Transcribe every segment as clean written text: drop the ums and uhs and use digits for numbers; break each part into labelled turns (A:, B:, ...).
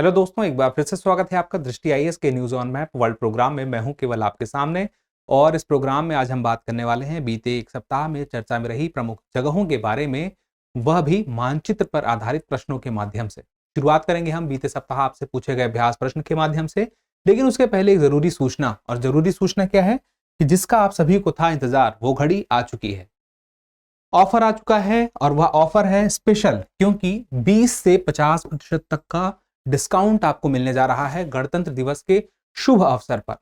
A: Hello दोस्तों, एक बार फिर से स्वागत है आपका दृष्टि आईएएस के news on map world program में। मैं हूं केवल आपके सामने और इस प्रोग्राम में आज हम बात करने वाले हैं बीते एक सप्ताह में चर्चा में रही प्रमुख जगहों के बारे में, वह भी मानचित्र पर आधारित प्रश्नों के माध्यम से। शुरुआत करेंगे हम बीते सप्ताह आपसे पूछे गए अभ्यास प्रश्न के माध्यम से, लेकिन उसके पहले एक जरूरी सूचना। और जरूरी सूचना क्या है कि जिसका आप सभी को था इंतजार, वो घड़ी आ चुकी है। ऑफर आ चुका है और वह ऑफर है स्पेशल, क्योंकि 20 से 50% तक का डिस्काउंट आपको मिलने जा रहा है गणतंत्र दिवस के शुभ अवसर पर।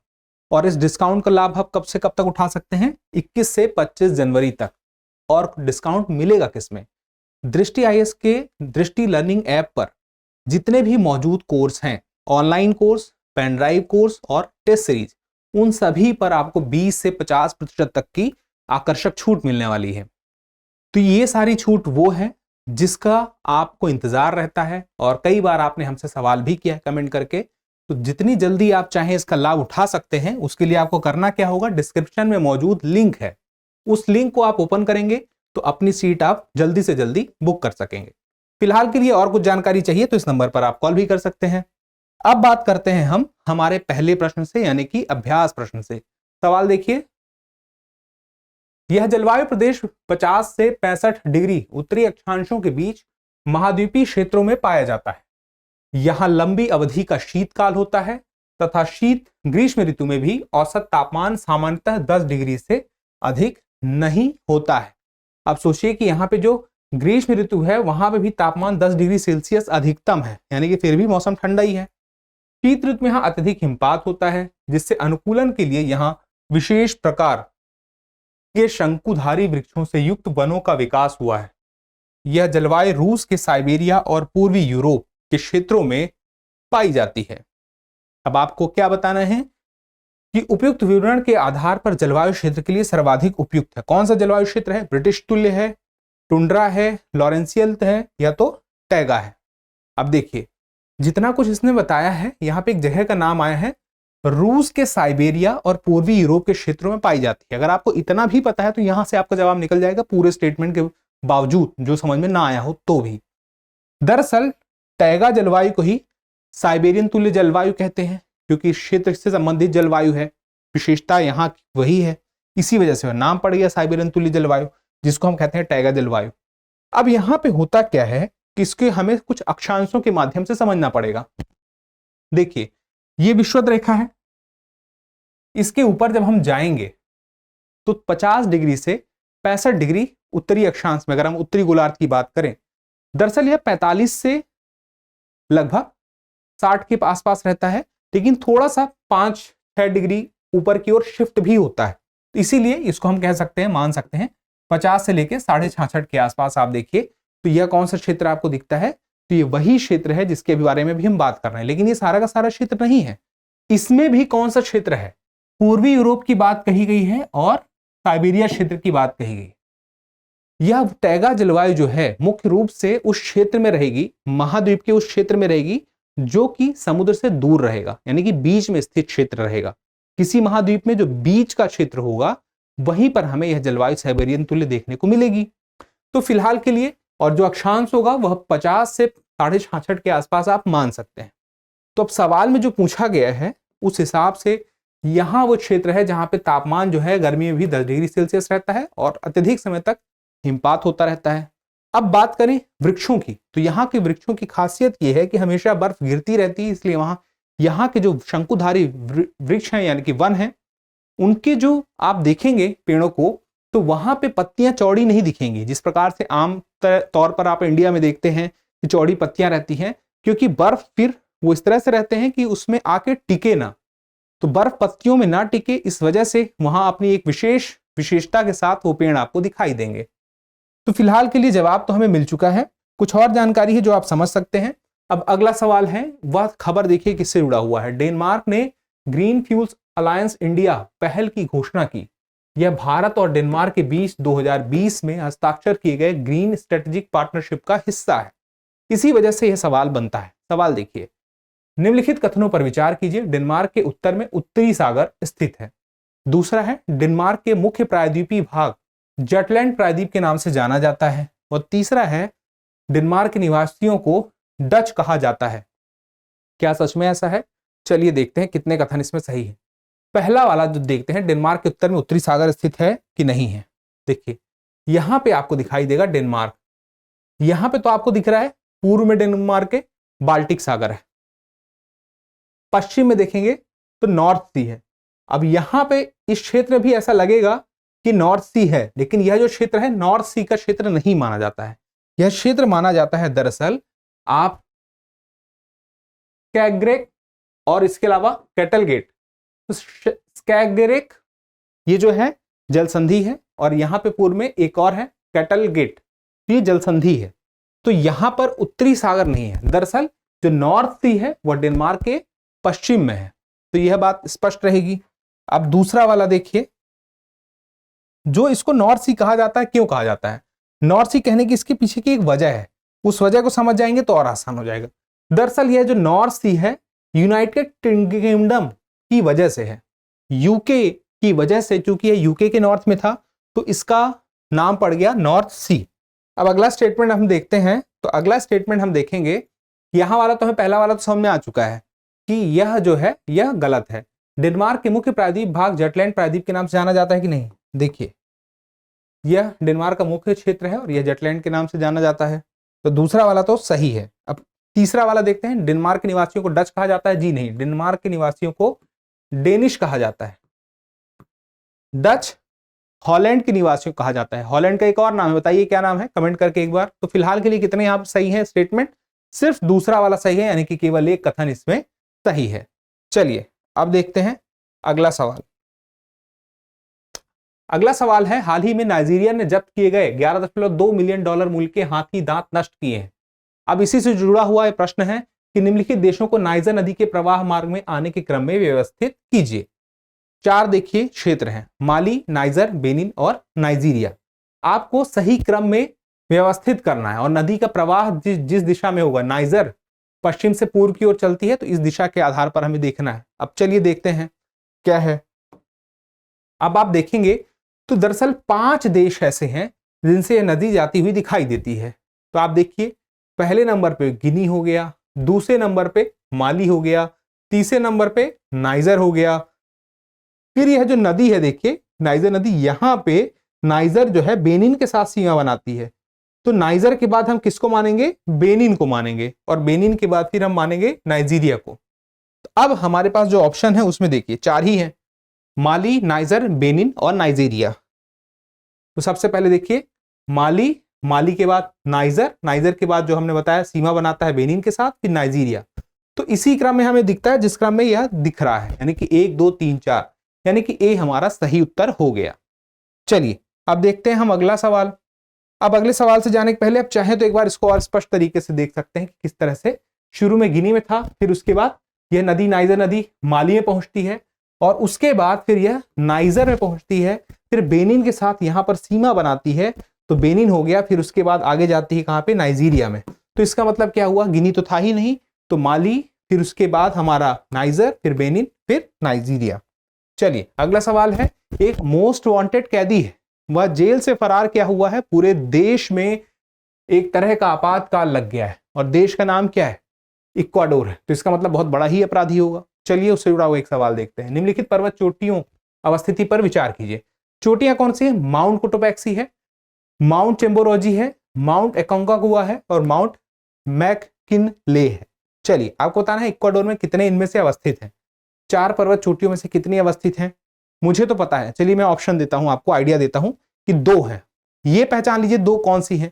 A: और इस डिस्काउंट का लाभ आप कब से कब तक उठा सकते हैं? 21 से 25 जनवरी तक। और डिस्काउंट मिलेगा किसमें? दृष्टि आईएएस के दृष्टि लर्निंग ऐप पर जितने भी मौजूद कोर्स हैं, online course, pen drive course और टेस्ट सीरीज, उन सभी पर आपको 20 से 50% तक की आकर्षक छूट मिलने वाली है। तो ये सारी छूट वो है जिसका आपको इंतजार रहता है, और कई बार आपने हमसे सवाल भी किया है कमेंट करके। तो जितनी जल्दी आप चाहें इसका लाभ उठा सकते हैं, उसके लिए आपको करना क्या होगा? डिस्क्रिप्शन में मौजूद लिंक है, उस लिंक को आप ओपन करेंगे तो अपनी सीट आप जल्दी से जल्दी बुक कर सकेंगे। फिलहाल के लिए और कुछ जानकारी चाहिए तो इस नंबर पर आप कॉल भी कर सकते हैं। अब बात करते हैं हम हमारे पहले प्रश्न से, यानी कि अभ्यास प्रश्न से। सवाल देखिए, यह जलवायु प्रदेश 50 से 65 डिग्री उत्तरी अक्षांशों के बीच महाद्वीपीय क्षेत्रों में पाया जाता है। यहां लंबी अवधि का शीतकाल होता है तथा शीत ग्रीष्म ऋतु में भी औसत तापमान सामान्यतः 10 डिग्री से अधिक नहीं होता है। अब सोचिए कि यहाँ पे जो ग्रीष्म ऋतु है वहां पे भी तापमान 10 डिग्री सेल्सियस अधिकतम है, यानी कि फिर भी मौसम ठंडा ही है। शीत ऋतु में यहाँ अत्यधिक हिमपात होता है, जिससे अनुकूलन के लिए यहाँ विशेष प्रकार के शंकुधारी वृक्षों से युक्त वनों का विकास हुआ है। यह जलवायु रूस के साइबेरिया और पूर्वी यूरोप के क्षेत्रों में पाई जाती है। अब आपको क्या बताना है कि उपयुक्त विवरण के आधार पर जलवायु क्षेत्र के लिए सर्वाधिक उपयुक्त है। कौन सा जलवायु क्षेत्र है? ब्रिटिश तुल्य है, टुंड्रा है, लॉरेंसियल है, या तो टैगा है। अब देखिए, जितना कुछ इसने बताया है, यहाँ पे एक जगह का नाम आया है, रूस के साइबेरिया और पूर्वी यूरोप के क्षेत्रों में पाई जाती है। अगर आपको इतना भी पता है तो यहां से आपका जवाब निकल जाएगा, पूरे स्टेटमेंट के बावजूद जो समझ में ना आया हो तो भी। दरअसल टैगा जलवायु को ही साइबेरियन तुल्य जलवायु कहते हैं, क्योंकि इस क्षेत्र से संबंधित जलवायु है, विशेषता यहाँ वही है, इसी वजह से नाम पड़ गया साइबेरियन तुल्य जलवायु, जिसको हम कहते हैं टैगा जलवायु। अब यहाँ पे होता क्या है कि इसके हमें कुछ अक्षांशों के माध्यम से समझना पड़ेगा। देखिए, ये विषुवत रेखा है, इसके ऊपर जब हम जाएंगे तो 50 डिग्री से 65 डिग्री उत्तरी अक्षांश में, अगर हम उत्तरी गोलार्ध की बात करें, दरअसल यह 45 से लगभग 60 के आसपास रहता है, लेकिन थोड़ा सा 5-6 डिग्री ऊपर की ओर शिफ्ट भी होता है। तो इसीलिए इसको हम कह सकते हैं, मान सकते हैं 50 से लेकर 66.5 के आसपास। आप देखिए तो यह कौन सा क्षेत्र आपको दिखता है? तो ये वही क्षेत्र है जिसके बारे में भी हम बात कर रहे हैं, लेकिन ये सारा का सारा क्षेत्र नहीं है। इसमें भी कौन सा क्षेत्र है? पूर्वी यूरोप की बात कही गई है और साइबेरिया क्षेत्र की बात कही गई। यह टैगा जलवायु जो है मुख्य रूप से उस क्षेत्र में रहेगी, महाद्वीप के उस क्षेत्र में रहेगी जो कि समुद्र से दूर रहेगा, यानी कि बीच में स्थित क्षेत्र रहेगा। किसी महाद्वीप में जो बीच का क्षेत्र होगा वहीं पर हमें यह जलवायु साइबेरियन तुल्य देखने को मिलेगी। तो फिलहाल के लिए, और जो अक्षांश होगा वह 50 से 66.5 के आसपास आप मान सकते हैं। तो अब सवाल में जो पूछा गया है उस हिसाब से यहां वो क्षेत्र है जहां पे तापमान जो है गर्मी में भी 10 डिग्री सेल्सियस रहता है और अत्यधिक समय तक हिमपात होता रहता है। अब बात करें वृक्षों की, तो यहाँ के वृक्षों की खासियत यह है कि हमेशा बर्फ गिरती रहती है, इसलिए वहां यहाँ के जो शंकुधारी वृक्ष हैं, यानी कि वन हैं, उनके जो आप देखेंगे पेड़ों को, तो वहां पे पत्तियां चौड़ी नहीं दिखेंगी जिस प्रकार से आम तौर पर आप इंडिया में देखते हैं कि चौड़ी पत्तियां रहती हैं, क्योंकि बर्फ फिर वो इस तरह से रहते हैं कि उसमें आके टिके ना, तो बर्फ पत्तियों में ना टिके, इस वजह से वहां अपनी एक विशेषता के साथ वो पेड़ आपको दिखाई देंगे। तो फिलहाल के लिए जवाब तो हमें मिल चुका है, कुछ और जानकारी है जो आप समझ सकते हैं। अब अगला सवाल है, वह खबर देखिए किससे जुड़ा हुआ है। डेनमार्क ने ग्रीन फ्यूल्स अलायंस इंडिया पहल की घोषणा की। यह भारत और डेनमार्क के बीच 2020 में हस्ताक्षर किए गए ग्रीन स्ट्रेटेजिक पार्टनरशिप का हिस्सा है। इसी वजह से यह सवाल बनता है। सवाल देखिए, निम्नलिखित कथनों पर विचार कीजिए। डेनमार्क के उत्तर में उत्तरी सागर स्थित है। दूसरा है, डेनमार्क के मुख्य प्रायद्वीपीय भाग जटलैंड प्रायद्वीप के नाम से जाना जाता है। और तीसरा है, डेनमार्क के निवासियों को डच कहा जाता है। क्या सच में ऐसा है? चलिए देखते हैं कितने कथन इसमें सही है। पहला वाला जो देखते हैं, डेनमार्क के उत्तर में उत्तरी सागर स्थित है कि नहीं है। देखिए यहां पे आपको दिखाई देगा डेनमार्क, यहां पे तो आपको दिख रहा है पूर्व में डेनमार्क के बाल्टिक सागर है, पश्चिम में देखेंगे तो नॉर्थ सी है। अब यहां पे इस क्षेत्र में भी ऐसा लगेगा कि नॉर्थ सी है, लेकिन यह जो क्षेत्र है नॉर्थ सी का क्षेत्र नहीं माना जाता है। यह क्षेत्र माना जाता है दरअसल आप स्कैग्रेक और इसके अलावा कैटलगेट। तो स्कैग्रेक ये जो है जलसंधि है, और यहां पे पूर्व में एक और है कैटलगेट, ये जलसंधि है। तो यहां पर उत्तरी सागर नहीं है, दरअसल जो नॉर्थ सी है वह डेनमार्क के पश्चिम में है। तो यह बात स्पष्ट रहेगी। अब दूसरा वाला देखिए, जो इसको नॉर्थ सी कहा जाता है, क्यों कहा जाता है नॉर्थ सी कहने की, इसके पीछे की एक वजह है, उस वजह को समझ जाएंगे तो और आसान हो जाएगा। दरअसल यह जो नॉर्थ सी है यूनाइटेड किंगडम की वजह से है, यूके की वजह से, क्योंकि यह यूके के नॉर्थ में था तो इसका नाम पड़ गया नॉर्थ सी। अब अगला स्टेटमेंट हम देखते हैं, तो अगला स्टेटमेंट हम देखेंगे, यहां वाला तो हमें पहला वाला तो समझ में आ चुका है कि यह जो है यह गलत है। डेनमार्क के मुख्य प्रायद्वीप भाग जटलैंड प्रायद्वीप के नाम से जाना जाता है कि नहीं? देखिए यह डेनमार्क का मुख्य क्षेत्र है और यह जटलैंड के नाम से जाना जाता है, तो दूसरा वाला तो सही है। अब तीसरा वाला देखते हैं, डेनमार्क के निवासियों को डच कहा जाता है? जी नहीं, डेनमार्क के निवासियों को डेनिश कहा जाता है। डच हॉलैंड के निवासियों कहा जाता है। हॉलैंड का एक और नाम है, बताइए क्या नाम है, कमेंट करके एक बार। तो फिलहाल के लिए कितने आप सही है स्टेटमेंट? सिर्फ दूसरा वाला सही है, यानी कि केवल एक कथन इसमें सही है। चलिए अब देखते हैं अगला सवाल। अगला सवाल है, हाल ही में नाइजीरिया ने जब्त किए गए 11.2 मिलियन डॉलर मूल्य के हाथी दांत नष्ट किए हैं। अब इसी से जुड़ा हुआ एक प्रश्न है कि निम्नलिखित देशों को नाइजर नदी के प्रवाह मार्ग में आने के क्रम में व्यवस्थित कीजिए। 4 देखिए क्षेत्र हैं, माली, नाइजर, बेनिन और नाइजीरिया। आपको सही क्रम में व्यवस्थित करना है, और नदी का प्रवाह जिस दिशा में होगा, नाइजर पश्चिम से पूर्व की ओर चलती है, तो इस दिशा के आधार पर हमें देखना है। अब चलिए देखते हैं क्या है। अब आप देखेंगे तो दरअसल 5 देश ऐसे हैं जिनसे यह नदी जाती हुई दिखाई देती है। तो आप देखिए पहले नंबर पे गिनी हो गया, दूसरे नंबर पे माली हो गया, तीसरे नंबर पे नाइजर हो गया। फिर यह जो नदी है देखिए नाइजर नदी, यहां पे नाइजर जो है बेनिन के साथ सीमा बनाती है। तो नाइजर के बाद हम किसको मानेंगे? बेनिन को मानेंगे, और बेनिन के बाद फिर हम मानेंगे नाइजीरिया को। तो अब हमारे पास जो ऑप्शन है उसमें देखिए 4 ही है, माली, नाइजर, बेनिन और नाइजीरिया। तो सबसे पहले देखिए माली, माली के बाद नाइजर, नाइजर के बाद जो हमने बताया सीमा बनाता है बेनिन के साथ, फिर नाइजीरिया। तो इसी क्रम में हमें दिखता है जिस क्रम में यह दिख रहा है, यानी कि 1 2 3 4, यानी कि ए हमारा सही उत्तर हो गया। चलिए अब देखते हैं हम अगला सवाल। अब अगले सवाल से जाने के पहले आप चाहें तो एक बार इसको और स्पष्ट तरीके से देख सकते हैं कि किस तरह से शुरू में गिनी में था, फिर उसके बाद यह नदी नाइजर नदी माली में पहुंचती है, और उसके बाद फिर यह नाइजर में पहुंचती है, फिर बेनिन के साथ यहां पर सीमा बनाती है, तो बेनिन हो गया, फिर उसके बाद आगे जाती है कहां पे? नाइजीरिया में। तो इसका मतलब क्या हुआ? गिनी तो था ही नहीं, तो माली, फिर उसके बाद हमारा नाइजर, फिर बेनिन, फिर नाइजीरिया। चलिए अगला सवाल है, एक मोस्ट वांटेड कैदी है, वह जेल से फरार क्या हुआ है? पूरे देश में एक तरह का आपातकाल लग गया है, और देश का नाम क्या है? इक्वाडोर है। तो इसका मतलब बहुत बड़ा ही अपराधी होगा। चलिए उससे जुड़ा हुआ एक सवाल देखते हैं, निम्नलिखित पर्वत चोटियों अवस्थिति पर विचार कीजिए। चोटियां कौन सी है? माउंट कोटोपैक्सी है, माउंट चेम्बोरोजी है, माउंट एकोंकागुआ है, और माउंट मैककिनले है। चलिए आपको बताना है इक्वाडोर में कितने इनमें से अवस्थित हैं। 4 पर्वत चोटियों में से कितनी अवस्थित हैं? मुझे तो पता है, चलिए मैं ऑप्शन देता हूं, आपको आइडिया देता हूं कि 2 हैं। ये पहचान लीजिए 2 कौन सी हैं।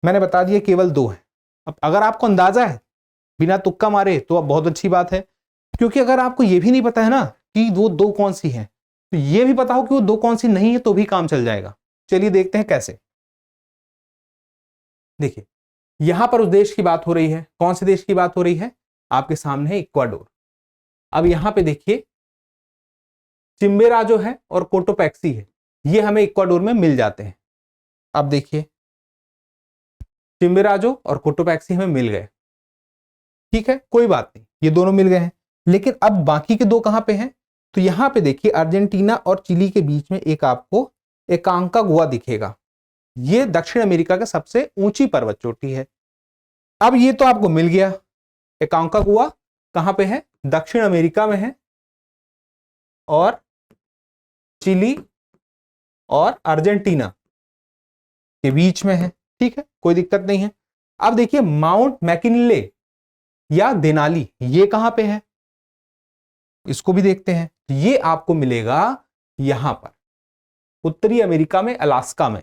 A: मैंने बता दिया केवल 2 हैं। अब अगर आपको अंदाजा है बिना तुक्का मारे तो अब बहुत अच्छी बात है, क्योंकि अगर आपको ये भी नहीं पता है ना कि वो 2 कौन सी हैं, तो ये भी पता हो कि वो 2 कौन सी नहीं है तो भी काम चल जाएगा। चलिए देखते हैं कैसे। देखिए यहां पर उस देश की बात हो रही है, कौन से देश की बात हो रही है? आपके सामने है इक्वाडोर। अब यहां पे देखिए चिम्बेराजो है और कोटोपैक्सी है, ये हमें इक्वाडोर में मिल जाते हैं। अब देखिए चिम्बेराजो और कोटोपैक्सी हमें मिल गए, ठीक है, कोई बात नहीं, ये दोनों मिल गए हैं। लेकिन अब बाकी के 2 कहां पे हैं? तो यहां पे देखिए अर्जेंटीना और चिली के बीच में एक आपको एकांकागुआ दिखेगा। ये दक्षिण अमेरिका का सबसे ऊंची पर्वत चोटी है। अब ये तो आपको मिल गया एकांकागुआ, कहां पे है? दक्षिण अमेरिका में है, और चिली और अर्जेंटीना के बीच में है। ठीक है, कोई दिक्कत नहीं है। अब देखिए माउंट मैकिनले या देनाली, ये कहां पे है? इसको भी देखते हैं। ये आपको मिलेगा यहां पर उत्तरी अमेरिका में, अलास्का में।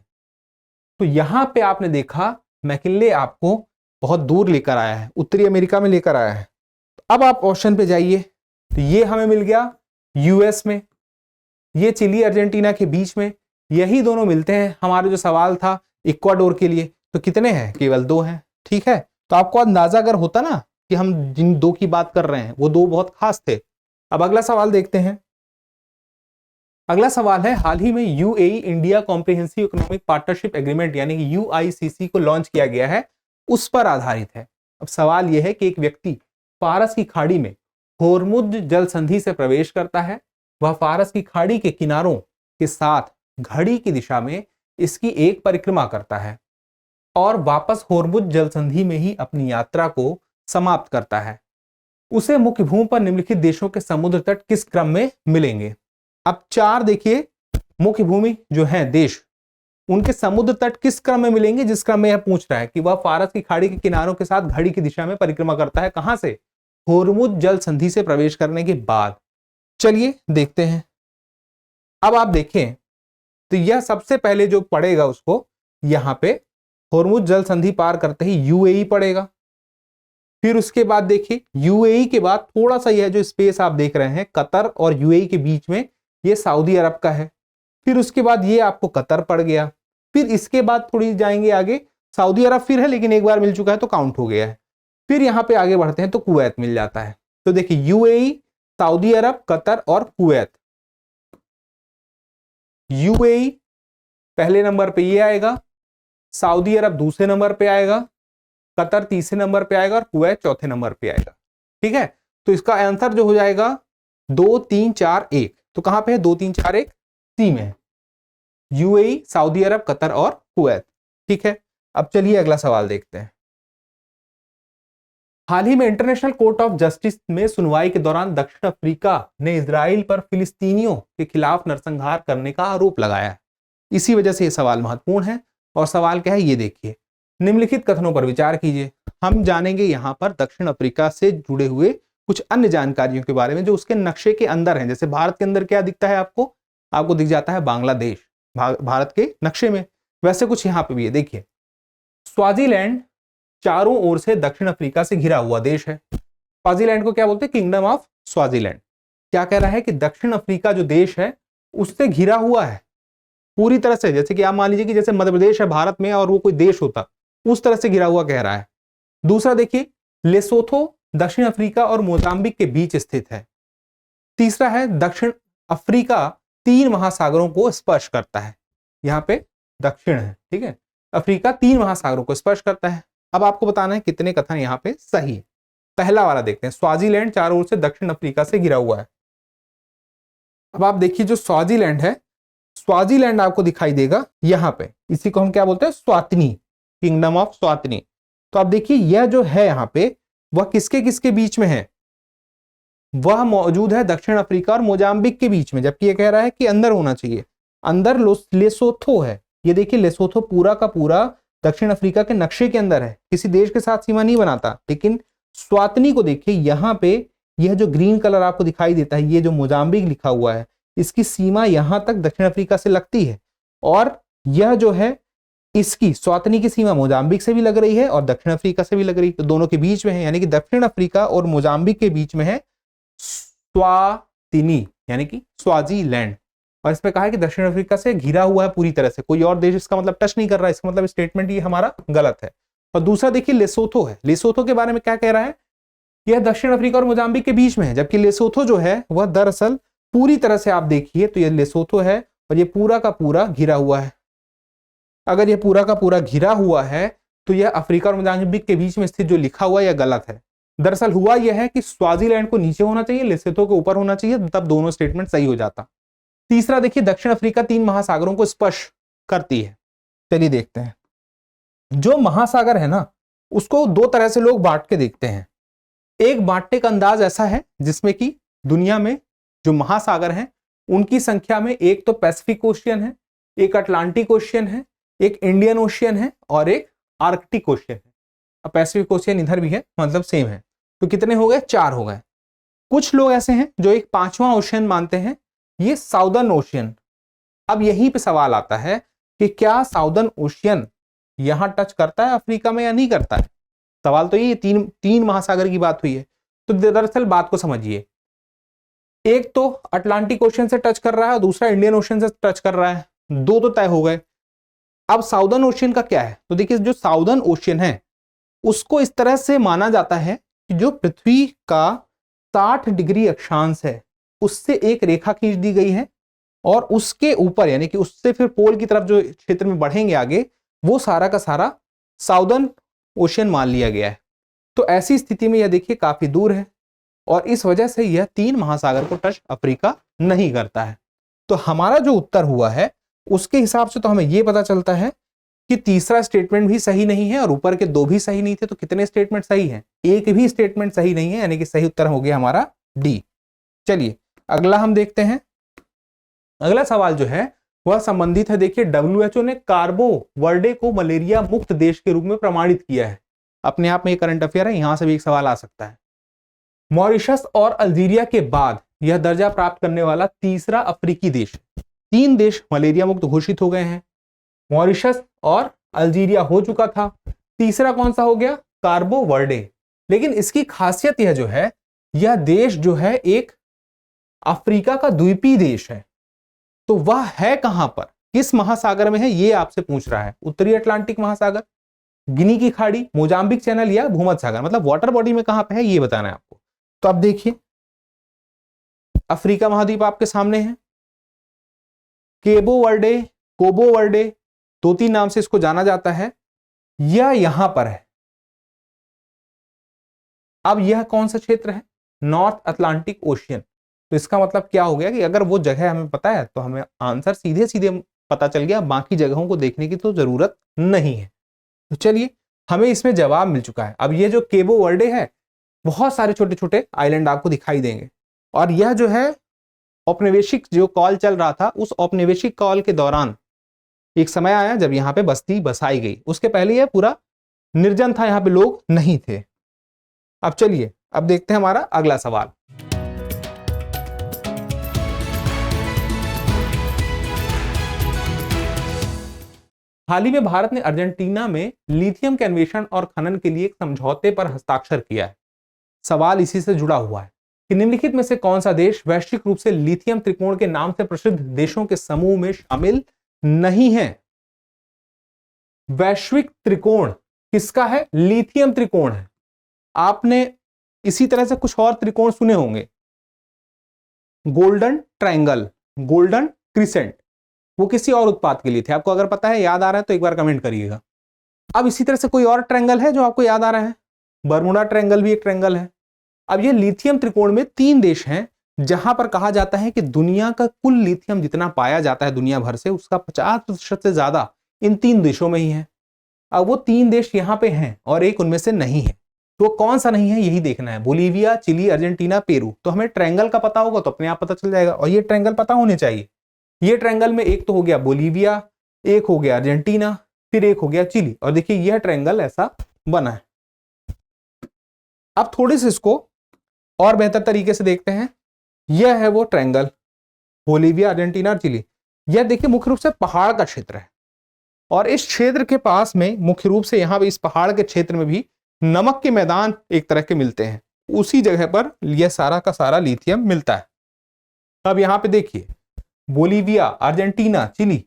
A: तो यहां पे आपने देखा मैकिनले आपको बहुत दूर लेकर आया है, उत्तरी अमेरिका में लेकर आया है। अब आप ऑप्शन पे जाइए, तो ये हमें मिल गया यूएस में, ये चिली अर्जेंटीना के बीच में, यही दोनों मिलते हैं। हमारा जो सवाल था इक्वाडोर के लिए, तो कितने हैं? केवल 2 हैं। ठीक है, तो आपको अंदाजा अगर होता ना कि हम जिन 2 की बात कर रहे हैं वो 2 बहुत खास थे। अब अगला सवाल देखते हैं। अगला सवाल है, हाल ही में UAE India comprehensive economic partnership agreement यानी कि यूआईसीसी को लॉन्च किया गया है, उस पर आधारित है। अब सवाल यह है कि एक व्यक्ति फारस की खाड़ी में होर्मुज जल संधि से प्रवेश करता है, वह फारस की खाड़ी के किनारों के साथ घड़ी की दिशा में इसकी एक परिक्रमा करता है और वापस होर्मुज जल संधि में ही अपनी यात्रा को समाप्त करता है। उसे मुख्य भूमि पर निम्नलिखित देशों के समुद्र तट किस क्रम में मिलेंगे? अब 4 देखिए मुख्य भूमि जो है देश, उनके समुद्र तट किस क्रम में मिलेंगे? जिस क्रम में यह पूछ रहा है कि वह फारस की खाड़ी के किनारों के साथ घड़ी की दिशा में परिक्रमा करता है। कहां से? होर्मुज जल संधि से प्रवेश करने के बाद। चलिए देखते हैं। अब आप देखें तो यह सबसे पहले जो पड़ेगा उसको यहां पे होर्मुज जल संधि पार करते ही यूएई पड़ेगा। फिर उसके बाद देखिए यूएई के बाद थोड़ा सा यह जो स्पेस आप देख रहे हैं कतर और यूएई के बीच में, ये सऊदी अरब का है। फिर उसके बाद ये आपको कतर पड़ गया। फिर इसके बाद थोड़ी जाएंगे आगे, सऊदी अरब फिर है लेकिन एक बार मिल चुका है तो काउंट हो गया है। फिर यहां पे आगे बढ़ते हैं तो कुवैत मिल जाता है। तो देखिए यूएई, सऊदी अरब, कतर और कुवैत। यूएई पहले नंबर पे ये आएगा, सऊदी अरब दूसरे नंबर पे आएगा, कतर तीसरे नंबर पे आएगा और कुवैत चौथे नंबर पे आएगा। ठीक है, तो इसका आंसर जो हो जाएगा 2 3 4 1। तो कहां पे है? 2 3 4 1 सी में है, यूएई, सऊदी अरब, कतर और कुवैत। ठीक है, अब चलिए अगला सवाल देखते हैं। हाल ही में इंटरनेशनल कोर्ट ऑफ जस्टिस में सुनवाई के दौरान दक्षिण अफ्रीका ने इजराइल पर फिलिस्तीनियों के खिलाफ नरसंहार करने का आरोप लगाया है। इसी वजह से यह सवाल महत्वपूर्ण है। और सवाल क्या है ये देखिए, निम्नलिखित कथनों पर विचार कीजिए। हम जानेंगे यहां पर दक्षिण अफ्रीका से जुड़े हुए कुछ अन्य जानकारियों के बारे में जो उसके नक्शे के अंदर हैं। जैसे भारत के अंदर क्या दिखता है आपको दिख जाता है बांग्लादेश भारत के नक्शे में, वैसे कुछ यहां पे भी है। देखिए स्वाजीलैंड चारों ओर से दक्षिण अफ्रीका से घिरा हुआ देश है। स्वाजीलैंड को क्या बोलते हैं? Kingdom of Swaziland. क्या कह रहा है कि दक्षिण अफ्रीका जो देश है उससे घिरा हुआ है पूरी तरह से। जैसे कि आप मान लीजिए कि जैसे मध्य प्रदेश है भारत में और वो कोई देश होता, उस तरह से घिरा हुआ कह रहा है। दूसरा देखिए लेसोथो दक्षिण अफ्रीका और मोजाम्बिक के बीच स्थित है। तीसरा है दक्षिण अफ्रीका 3 महासागरों को स्पर्श करता है। यहां पे दक्षिण है, ठीक है, अफ्रीका 3 महासागरों को स्पर्श करता है। अब आपको बताना है कितने कथन यहां पे सही है। पहला वाला देखते हैं, स्वाजीलैंड चारों ओर से दक्षिण अफ्रीका से घिरा हुआ है। अब आप देखिए जो स्वाजीलैंड है, स्वाजीलैंड आपको दिखाई देगा यहां पे, इसी को हम क्या बोलते हैं? स्वातिनी, किंगडम ऑफ स्वातिनी। तो आप देखिए यह जो है यहां पे वह किसके किसके बीच में है? वह मौजूद है दक्षिण अफ्रीका और मोजाम्बिक के बीच में, जबकि यह कह रहा है कि अंदर होना चाहिए। अंदर लेसोथो है। ये देखिए लेसोथो पूरा का पूरा दक्षिण अफ्रीका के नक्शे के अंदर है, किसी देश के साथ सीमा नहीं बनाता। लेकिन स्वातिनी को देखिए यहां पे, यह जो ग्रीन कलर आपको दिखाई देता है, ये जो मोजाम्बिक लिखा हुआ है, इसकी सीमा यहां तक दक्षिण अफ्रीका से लगती है। और यह जो है इसकी स्वातिनी की सीमा मोजाम्बिक से भी लग रही है और दक्षिण अफ्रीका से भी लग रही है, तो दोनों के बीच में है। यानी कि दक्षिण अफ्रीका और मोजाम्बिक के बीच में है स्वातिनी यानी कि स्वाजीलैंड। और इसमें कहा है कि दक्षिण अफ्रीका से घिरा हुआ है पूरी तरह से, कोई और देश इसका मतलब टच नहीं कर रहा है। इसका मतलब स्टेटमेंट ये हमारा गलत है। और दूसरा देखिए लेसोथो है। लेसोथो के बारे में क्या कह रहा है? यह दक्षिण अफ्रीका और मोजाम्बिक के बीच में है, जबकि लेसोथो जो है वह दरअसल पूरी तरह से आप देखिए तो यह लेसोथो है और यह पूरा का पूरा घिरा हुआ है। अगर यह पूरा का पूरा घिरा हुआ है तो यह अफ्रीका और मोजाम्बिक के बीच में स्थित जो लिखा हुआ है यह गलत है। दरअसल हुआ यह है कि स्वाजीलैंड को नीचे होना चाहिए, लेसोथो के ऊपर होना चाहिए, तब दोनों स्टेटमेंट सही हो जाता। तीसरा देखिए दक्षिण अफ्रीका 3 महासागरों को स्पर्श करती है। चलिए देखते हैं। जो महासागर है ना उसको 2 तरह से लोग बांट के देखते हैं। एक बांटने का अंदाज ऐसा है जिसमें कि दुनिया में जो महासागर हैं उनकी संख्या में एक तो पैसिफिक ओशियन है, एक अटलांटिक ओशियन है, एक इंडियन ओशियन है और एक आर्कटिक ओशियन है। अब पैसिफिक ओशियन इधर भी है, मतलब सेम है। तो कितने हो गए? 4 हो गए। कुछ लोग ऐसे हैं जो एक 5वां ओशियन मानते हैं, ये साउदर्न ओशियन। अब यहीं पे सवाल आता है कि क्या साउदर्न ओशियन यहां टच करता है अफ्रीका में या नहीं करता है? सवाल तो ये तीन महासागर की बात हुई है। तो दरअसल बात को समझिए, एक तो अटलांटिक ओशियन से टच कर रहा है, दूसरा इंडियन ओशियन से टच कर रहा है, दो तो तय हो गए। अब साउदर्न ओशियन का क्या है? तो देखिए, जो साउदर्न ओशियन है उसको इस तरह से माना जाता है कि जो पृथ्वी का 60 डिग्री अक्षांश है उससे एक रेखा खींच दी गई है और उसके ऊपर, यानी कि उससे फिर पोल की तरफ जो क्षेत्र में बढ़ेंगे आगे, वो सारा का सारा साउदर्न ओशियन मान लिया गया है। तो ऐसी स्थिति में यह देखिए काफी दूर है और इस वजह से यह 3 महासागर को टच अफ्रीका नहीं करता है। तो हमारा जो उत्तर हुआ है उसके हिसाब से तो हमें यह पता चलता है कि तीसरा स्टेटमेंट भी सही नहीं है और ऊपर के 2 भी सही नहीं थे। तो कितने स्टेटमेंट सही हैं? एक भी स्टेटमेंट सही नहीं है, यानी कि सही उत्तर हो गया हमारा डी। चलिए अगला हम देखते हैं। अगला सवाल जो है वह संबंधित है, देखिए, WHO ने कार्बो वर्डे को मलेरिया मुक्त देश के रूप में प्रमाणित किया है। अपने आप में एक करंट अफेयर है, यहां से भी एक सवाल आ सकता है। मॉरिशस और अल्जीरिया के बाद यह दर्जा प्राप्त करने वाला तीसरा अफ्रीकी देश। 3 देश मलेरिया मुक्त घोषित हो गए हैं, मॉरिशस और अल्जीरिया हो चुका था, तीसरा कौन सा हो गया? कार्बो वर्डे। लेकिन इसकी खासियत यह जो है, यह देश जो है एक अफ्रीका का द्वीपीय देश है। तो वह है कहां पर, किस महासागर में है, यह आपसे पूछ रहा है। उत्तरी अटलांटिक महासागर, गिनी की खाड़ी, मोजाम्बिक चैनल या भूमध्य सागर, मतलब वाटर बॉडी में कहां पे है यह बताना है आपको। तो अब देखिए, अफ्रीका महाद्वीप आपके सामने है, केबो वर्डे, कोबो वर्डे, 2-3 नाम से इसको जाना जाता है, यह यहां पर है। अब यह कौन सा क्षेत्र है? North Atlantic ocean. तो इसका मतलब क्या हो गया कि अगर वो जगह हमें पता है तो हमें आंसर सीधे सीधे पता चल गया, बाकी जगहों को देखने की तो जरूरत नहीं है। तो चलिए, हमें इसमें जवाब मिल चुका है। अब ये जो केबो वर्डे है, बहुत सारे छोटे छोटे आइलैंड आपको दिखाई देंगे और यह जो है औपनिवेशिक जो कॉल चल रहा था, उस औपनिवेशिक कॉल के दौरान एक समय आया जब यहाँ पे बस्ती बसाई गई। उसके पहले यह पूरा निर्जन था, यहाँ पे लोग नहीं थे। अब चलिए, अब देखते हैं हमारा अगला सवाल। हाल ही में भारत ने अर्जेंटीना में लिथियम के अन्वेषण और खनन के लिए एक समझौते पर हस्ताक्षर किया है। सवाल इसी से जुड़ा हुआ है कि निम्नलिखित में से कौन सा देश वैश्विक रूप से लिथियम त्रिकोण के नाम से प्रसिद्ध देशों के समूह में शामिल नहीं है? वैश्विक त्रिकोण किसका है? लिथियम त्रिकोण है। आपने इसी तरह से कुछ और त्रिकोण सुने होंगे, गोल्डन ट्रायंगल, गोल्डन क्रिसेंट, वो किसी और उत्पाद के लिए थे। आपको अगर पता है, याद आ रहा है तो एक बार कमेंट करिएगा। अब इसी तरह से कोई और ट्रायंगल है जो आपको याद आ रहा है? बर्मुडा ट्रायंगल भी एक ट्रायंगल है। अब ये लिथियम त्रिकोण में 3 देश हैं जहां पर कहा जाता है कि दुनिया का कुल लिथियम जितना पाया जाता है दुनिया भर से, उसका 50% से ज्यादा इन 3 देशों में ही है। अब वो 3 देश यहां पे हैं और एक उनमें से नहीं है। तो कौन सा नहीं है यही देखना है। Bolivia, Chile, Argentina, Peru. तो हमें ट्रायंगल का पता होगा तो अपने आप पता चल जाएगा, और ये ट्रायंगल पता होने चाहिए। ये ट्रायंगल में एक तो हो गया बोलीविया, एक हो गया अर्जेंटीना, फिर एक हो गया चिली, और देखिए यह ट्रायंगल ऐसा बना है। अब थोड़ी सी इसको और बेहतर तरीके से देखते हैं। यह है वो ट्रायंगल, बोलीविया, अर्जेंटीना और चिली। यह देखिए मुख्य रूप से पहाड़ का क्षेत्र है और इस क्षेत्र के पास में मुख्य रूप से यहाँ इस पहाड़ के क्षेत्र में भी नमक के मैदान एक तरह के मिलते हैं। उसी जगह पर यह सारा का सारा लिथियम मिलता है। अब यहाँ पे देखिए, Bolivia, Argentina, Chile,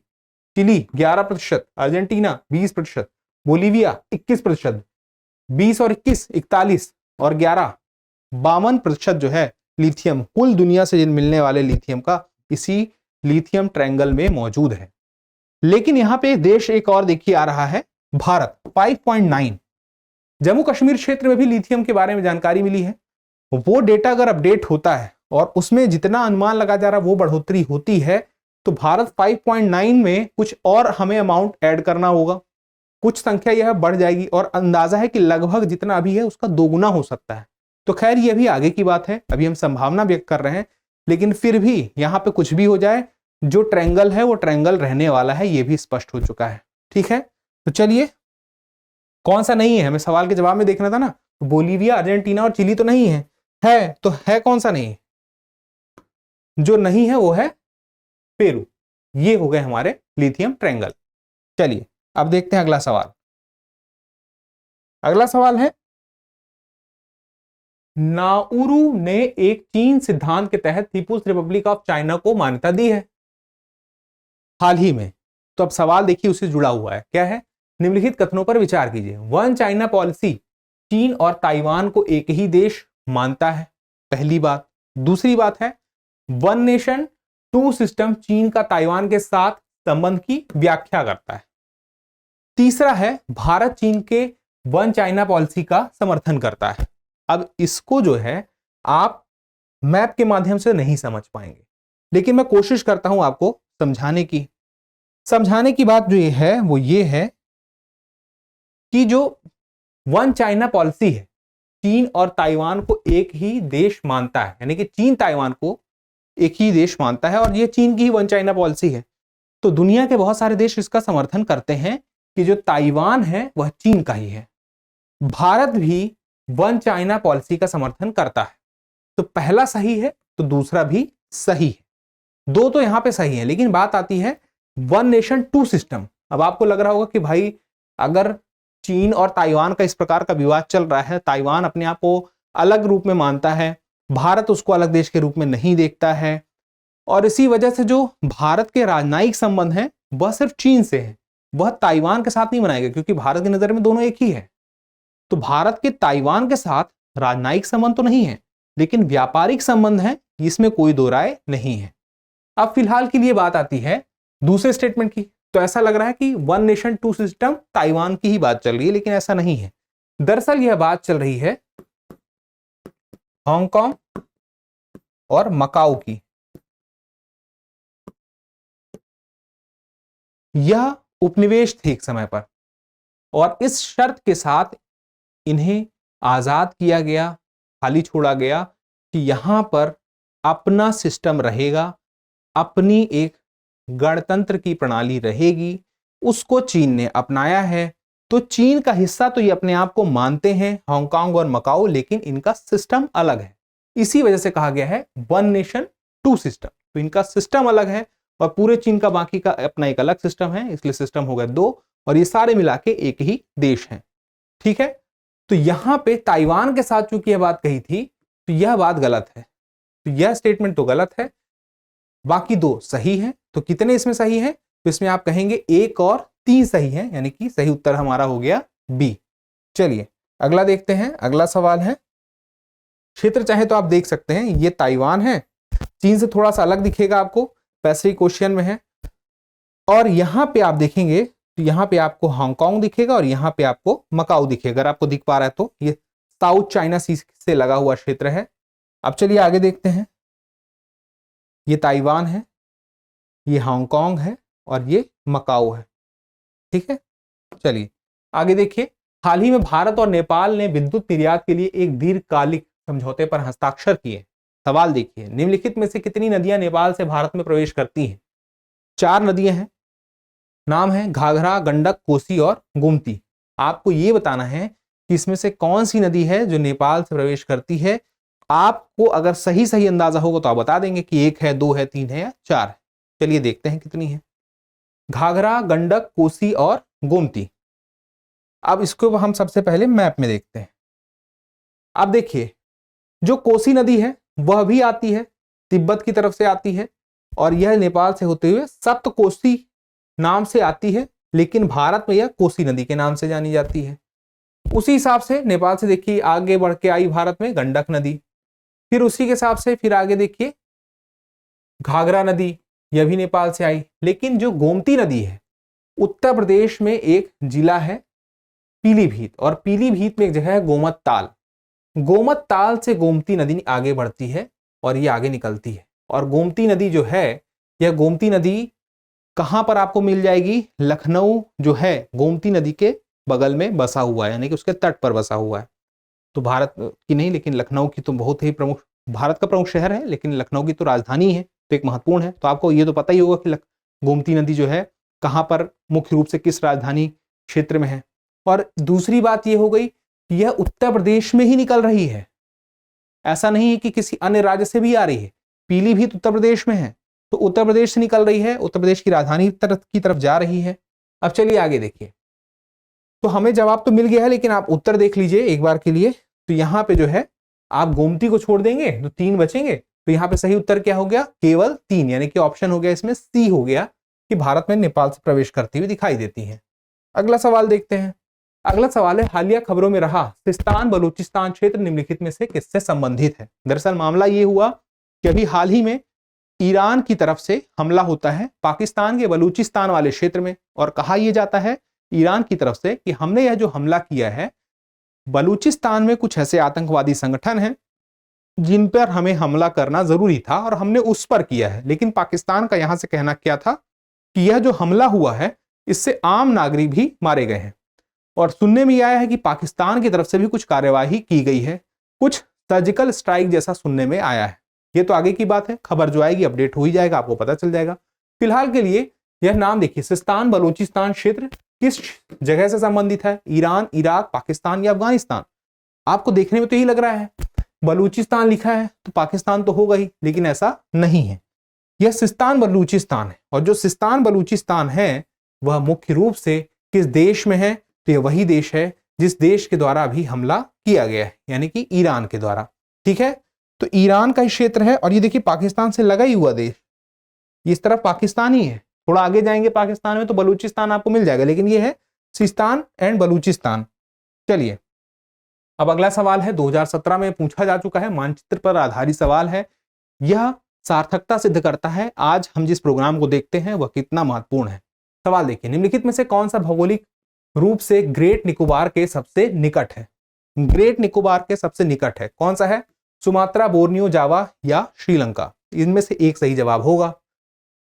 A: Chile 11%, Argentina 20%, Bolivia 21%, 20 और 21 41 और 11 52% जो है लिथियम कुल दुनिया से मिलने वाले लिथियम का इसी लिथियम ट्रायंगल में मौजूद है। लेकिन यहां पे देश एक और देखिए आ रहा है, भारत 5.9। जम्मू कश्मीर क्षेत्र में भी लिथियम के बारे में जानकारी मिली है। वो डेटा अगर अपडेट होता है और उसमें जितना अनुमान लगा जा रहा है वो बढ़ोतरी होती है, तो भारत 5.9 में कुछ और हमें अमाउंट ऐड करना होगा, कुछ संख्या यह बढ़ जाएगी और अंदाजा है कि लगभग जितना अभी है उसका 2 गुना हो सकता है। तो खैर ये भी आगे की बात है, अभी हम संभावना व्यक्त कर रहे हैं, लेकिन फिर भी यहां पे कुछ भी हो जाए, जो ट्रायंगल है वो ट्रायंगल रहने वाला है, ये भी स्पष्ट हो चुका है। ठीक है, तो चलिए कौन सा नहीं है, हमें सवाल के जवाब में देखना था ना। तो बोलीविया, अर्जेंटीना और चिली तो नहीं है तो है कौन सा नहीं? जो नहीं है वो है पेरू। ये हो गए हमारे लिथियम ट्रायंगल। चलिए अब देखते हैं अगला सवाल। अगला सवाल है, नाउरू ने एक चीन सिद्धांत के तहत पीपुल्स रिपब्लिक ऑफ चाइना को मान्यता दी है हाल ही में। तो अब सवाल देखिए उससे जुड़ा हुआ है, क्या है? निम्नलिखित कथनों पर विचार कीजिए। वन चाइना पॉलिसी चीन और ताइवान को एक ही देश मानता है, पहली बात। दूसरी बात है, वन नेशन टू सिस्टम चीन का ताइवान के साथ संबंध की व्याख्या करता है। तीसरा है, भारत चीन के वन चाइना पॉलिसी का समर्थन करता है। अब इसको जो है आप मैप के माध्यम से नहीं समझ पाएंगे, लेकिन मैं कोशिश करता हूं आपको समझाने की बात जो ये है वो ये है कि जो वन चाइना पॉलिसी है, चीन और ताइवान को एक ही देश मानता है, यानी कि चीन ताइवान को एक ही देश मानता है और ये चीन की ही वन चाइना पॉलिसी है। तो दुनिया के बहुत सारे देश इसका समर्थन करते हैं कि जो ताइवान है वह चीन का ही है। भारत भी वन चाइना पॉलिसी का समर्थन करता है। तो पहला सही है तो दूसरा भी सही है, दो तो यहां पे सही है। लेकिन बात आती है वन नेशन टू सिस्टम। अब आपको लग रहा होगा कि भाई अगर चीन और ताइवान का इस प्रकार का विवाद चल रहा है, ताइवान अपने आप को अलग रूप में मानता है, भारत उसको अलग देश के रूप में नहीं देखता है, और इसी वजह से जो भारत के राजनयिक संबंध है वह सिर्फ चीन से है, वह ताइवान के साथ नहीं बनाएगा, क्योंकि भारत की नजर में दोनों एक ही है। तो भारत के ताइवान के साथ राजनयिक संबंध तो नहीं है, लेकिन व्यापारिक संबंध है, इसमें कोई दो राय नहीं है। अब फिलहाल के लिए बात आती है दूसरे स्टेटमेंट की। तो ऐसा लग रहा है कि one nation two system Taiwan की ही बात चल रही है, लेकिन ऐसा नहीं है। दरअसल यह बात चल रही है हांगकांग और मकाऊ की। यह उपनिवेश थे एक समय पर, और इस शर्त के साथ इन्हें आजाद किया गया, खाली छोड़ा गया कि यहां पर अपना सिस्टम रहेगा, अपनी एक गणतंत्र की प्रणाली रहेगी। उसको चीन ने अपनाया है। तो चीन का हिस्सा तो ये अपने आप को मानते हैं हांगकांग और मकाऊ, लेकिन इनका सिस्टम अलग है। इसी वजह से कहा गया है वन नेशन टू सिस्टम। तो इनका सिस्टम अलग है और पूरे चीन का बाकी का अपना एक अलग सिस्टम है, इसलिए सिस्टम हो गए दो, और ये सारे मिला के एक ही देश हैं। ठीक है, तो यहां पे ताइवान के साथ चूंकि यह बात कही थी तो यह बात गलत है। तो यह स्टेटमेंट तो गलत है, बाकी दो सही है। तो कितने इसमें सही है? तो इसमें आप कहेंगे एक और तीन सही है, यानी कि सही उत्तर हमारा हो गया बी। चलिए अगला देखते हैं। अगला सवाल है, क्षेत्र चाहे तो आप देख सकते हैं, ये ताइवान है, चीन से थोड़ा सा अलग दिखेगा आपको, पैसिफिक ओशियन में है। और यहां पे आप देखेंगे तो यहां पे आपको हांगकांग दिखेगा और यहां पे आपको मकाऊ दिखेगा। अगर आपको दिख पा रहा है तो ये साउथ चाइना सी से लगा हुआ क्षेत्र है। अब चलिए आगे देखते हैं। ये ताइवान है, ये हांगकांग है और ये मकाऊ है। ठीक है, चलिए आगे देखिए। हाल ही में भारत और नेपाल ने विद्युत निर्यात के लिए एक दीर्घकालिक समझौते पर हस्ताक्षर किए। सवाल देखिए, निम्नलिखित में से कितनी नदियां नेपाल से भारत में प्रवेश करती हैं? 4 नदियां हैं, नाम है घाघरा, गंडक, कोसी और गोमती। आपको यह बताना है कि इसमें से कौन सी नदी है जो नेपाल से प्रवेश करती है। आपको अगर सही सही अंदाजा होगा तो आप बता देंगे कि 1 है, 2 है, 3 है या 4 है। चलिए देखते हैं कितनी है। घाघरा, गंडक, कोसी और गोमती। अब इसको हम सबसे पहले मैप में देखते हैं। अब देखिए, जो कोसी नदी है वह भी आती है, तिब्बत की तरफ से आती है, और यह नेपाल से होते हुए सप्तकोसी नाम से आती है, लेकिन भारत में यह कोसी नदी के नाम से जानी जाती है। उसी हिसाब से नेपाल से देखिए आगे बढ़ के आई भारत में गंडक नदी, फिर उसी के हिसाब से फिर आगे देखिए घाघरा नदी, यह भी नेपाल से आई। लेकिन जो गोमती नदी है, उत्तर प्रदेश में एक जिला है पीलीभीत, और पीलीभीत में एक जगह है गोमत ताल। गोमत ताल से गोमती नदी आगे बढ़ती है और ये आगे निकलती है। और गोमती नदी जो है, यह गोमती नदी कहां पर आपको मिल जाएगी? लखनऊ जो है गोमती नदी के बगल में बसा हुआ है, यानी कि उसके तट पर बसा हुआ है। तो भारत की नहीं लेकिन लखनऊ की तो बहुत ही प्रमुख, भारत का प्रमुख शहर है लेकिन लखनऊ की तो राजधानी है, तो एक महत्वपूर्ण है। तो आपको ये तो पता ही होगा कि गोमती नदी जो है कहाँ पर मुख्य रूप से किस राजधानी क्षेत्र में है। और दूसरी बात ये हो गई कि यह उत्तर प्रदेश में ही निकल रही है, ऐसा नहीं है कि किसी अन्य राज्य से भी आ रही है। पीलीभीत उत्तर प्रदेश में है, तो उत्तर प्रदेश से निकल रही है, उत्तर प्रदेश की राजधानी की तरफ जा रही है। अब चलिए आगे देखिए, तो हमें जवाब तो मिल गया है लेकिन आप उत्तर देख लीजिए एक बार के लिए। तो यहाँ पे जो है आप गोमती को छोड़ देंगे तो 3 बचेंगे, तो यहाँ पे सही उत्तर क्या हो गया, केवल 3, यानी कि ऑप्शन हो गया इसमें सी हो गया कि भारत में नेपाल से प्रवेश करती हुई दिखाई देती है। अगला सवाल देखते हैं। अगला सवाल है, हालिया खबरों में रहा सिस्तान बलूचिस्तान क्षेत्र निम्नलिखित में से किससे संबंधित है। दरअसल मामला ये हुआ कि अभी हाल ही में ईरान की तरफ से हमला होता है पाकिस्तान के बलूचिस्तान वाले क्षेत्र में, और कहा यह जाता है ईरान की तरफ से कि हमने यह जो हमला किया है बलूचिस्तान में कुछ ऐसे आतंकवादी संगठन हैं जिन पर हमें हमला करना जरूरी था और हमने उस पर किया है। लेकिन पाकिस्तान का यहां से कहना क्या था कि यह जो हमला हुआ है इससे आम नागरिक भी मारे गए हैं, और सुनने में आया है कि पाकिस्तान की तरफ से भी कुछ कार्यवाही की गई है, कुछ सर्जिकल स्ट्राइक जैसा सुनने में आया है। ये तो आगे की बात है, खबर जो आएगी अपडेट हो ही जाएगा, आपको पता चल जाएगा। फिलहाल के लिए यह नाम देखिए, सिस्तान बलूचिस्तान क्षेत्र किस जगह से संबंधित है, ईरान, इराक, पाकिस्तान या अफगानिस्तान। आपको देखने में तो यही लग रहा है बलूचिस्तान लिखा है तो पाकिस्तान तो होगा ही, लेकिन ऐसा नहीं है, यह सिस्तान बलूचिस्तान है। और जो सिस्तान बलूचिस्तान है वह मुख्य रूप से किस देश में है, तो यह वही देश है जिस देश के द्वारा अभी हमला किया गया है, यानी कि ईरान के द्वारा। ठीक है, तो ईरान का क्षेत्र है, और ये देखिए पाकिस्तान से लगा ही हुआ देश, इस तरफ पाकिस्तान ही है, थोड़ा आगे जाएंगे पाकिस्तान में तो बलूचिस्तान आपको मिल जाएगा, लेकिन ये है सिस्तान एंड बलूचिस्तान। चलिए अब अगला सवाल है, 2017 में पूछा जा चुका है, मानचित्र पर आधारित सवाल है। यह सार्थकता सिद्ध करता है आज हम जिस प्रोग्राम को देखते हैं वह कितना महत्वपूर्ण है। सवाल देखिए, निम्नलिखित में से कौन सा भौगोलिक रूप से ग्रेट निकोबार के सबसे निकट है। ग्रेट निकोबार के सबसे निकट है कौन सा है, सुमात्रा, बोर्नियो, जावा या श्रीलंका। इनमें से एक सही जवाब होगा।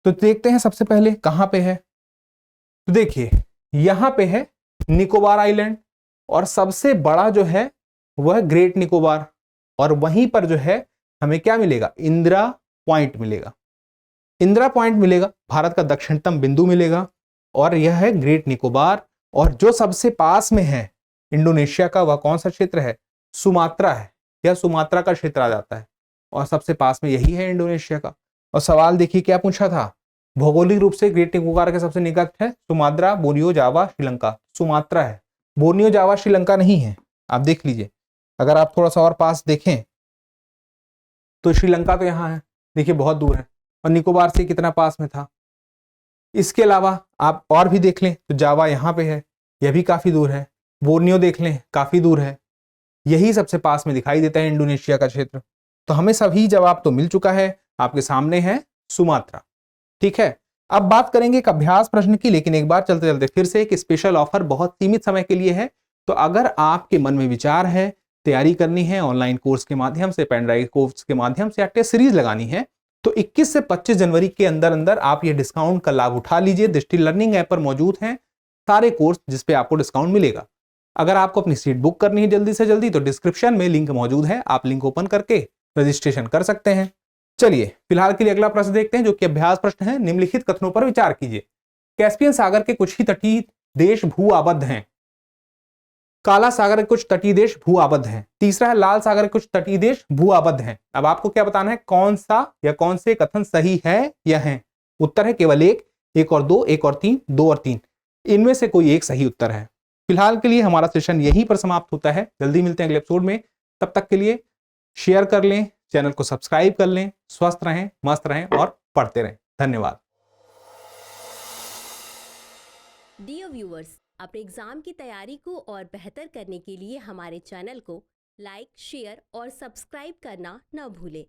A: तो देखते हैं सबसे पहले कहां पे है, तो देखिए यहां पे है निकोबार आइलैंड, और सबसे बड़ा जो है वह ग्रेट निकोबार, और वहीं पर जो है हमें क्या मिलेगा, इंदिरा पॉइंट मिलेगा। इंदिरा पॉइंट मिलेगा, भारत का दक्षिणतम बिंदु मिलेगा, और यह है ग्रेट निकोबार। और जो सबसे पास में है इंडोनेशिया का वह कौन सा क्षेत्र है, सुमात्रा है, यह सुमात्रा का क्षेत्र आ जाता है, और सबसे पास में यही है इंडोनेशिया का। और सवाल देखिए क्या पूछा था, भौगोलिक रूप से ग्रेट निकोबार के सबसे निकट है सुमात्रा, बोर्नियो, जावा, श्रीलंका। सुमात्रा है, बोर्नियो, जावा, श्रीलंका नहीं है। आप देख लीजिए, अगर आप थोड़ा सा और पास देखें तो श्रीलंका तो यहाँ है, देखिए बहुत दूर है, और निकोबार से कितना पास में था। इसके अलावा आप और भी देख लें तो जावा यहाँ पे है, यह भी काफी दूर है। बोर्नियो देख लें, काफी दूर है। यही सबसे पास में दिखाई देता है इंडोनेशिया का क्षेत्र। तो हमें सभी जवाब तो मिल चुका है, आपके सामने है सुमात्रा। ठीक है, अब बात करेंगे एक अभ्यास प्रश्न की, लेकिन एक बार चलते चलते फिर से एक स्पेशल ऑफर बहुत सीमित समय के लिए है। तो अगर आपके मन में विचार है, तैयारी करनी है ऑनलाइन कोर्स के माध्यम से, पेन ड्राइव कोर्स के माध्यम से, या टेस्ट सीरीज लगानी है, तो 21 से 25 जनवरी के अंदर अंदर आप ये डिस्काउंट का लाभ उठा लीजिए। दृष्टि लर्निंग ऐप पर मौजूद हैं सारे कोर्स जिसपे आपको डिस्काउंट मिलेगा। अगर आपको अपनी सीट बुक करनी है जल्दी से जल्दी, तो डिस्क्रिप्शन में लिंक मौजूद है, आप लिंक ओपन करके रजिस्ट्रेशन कर सकते हैं। चलिए फिलहाल के लिए अगला प्रश्न देखते हैं, जो कि अभ्यास प्रश्न है। निम्नलिखित कथनों पर विचार कीजिए। कैस्पियन सागर के कुछ ही तटीय देश भू आबद्ध हैं। काला सागर के कुछ तटीय देश भू आबद्ध हैं। तीसरा है लाल सागर के कुछ तटीय देश भू आबद्ध हैं। अब आपको क्या बताना है, कौन सा या कौन से कथन सही है या है। उत्तर है केवल एक और दो, एक और तीन, दो और तीन, इनमें से कोई एक सही उत्तर है। फिलहाल के लिए हमारा सेशन यहीं पर समाप्त होता है, जल्दी मिलते हैं अगले एपिसोड में। तब तक के लिए शेयर कर लें, चैनल को सब्सक्राइब कर लें। स्वस्थ रहें, मस्त रहें और पढ़ते रहें। धन्यवाद।
B: डियर व्यूअर्स, अपने एग्जाम की तैयारी को और बेहतर करने के लिए हमारे चैनल को लाइक, शेयर और सब्सक्राइब करना न भूलें।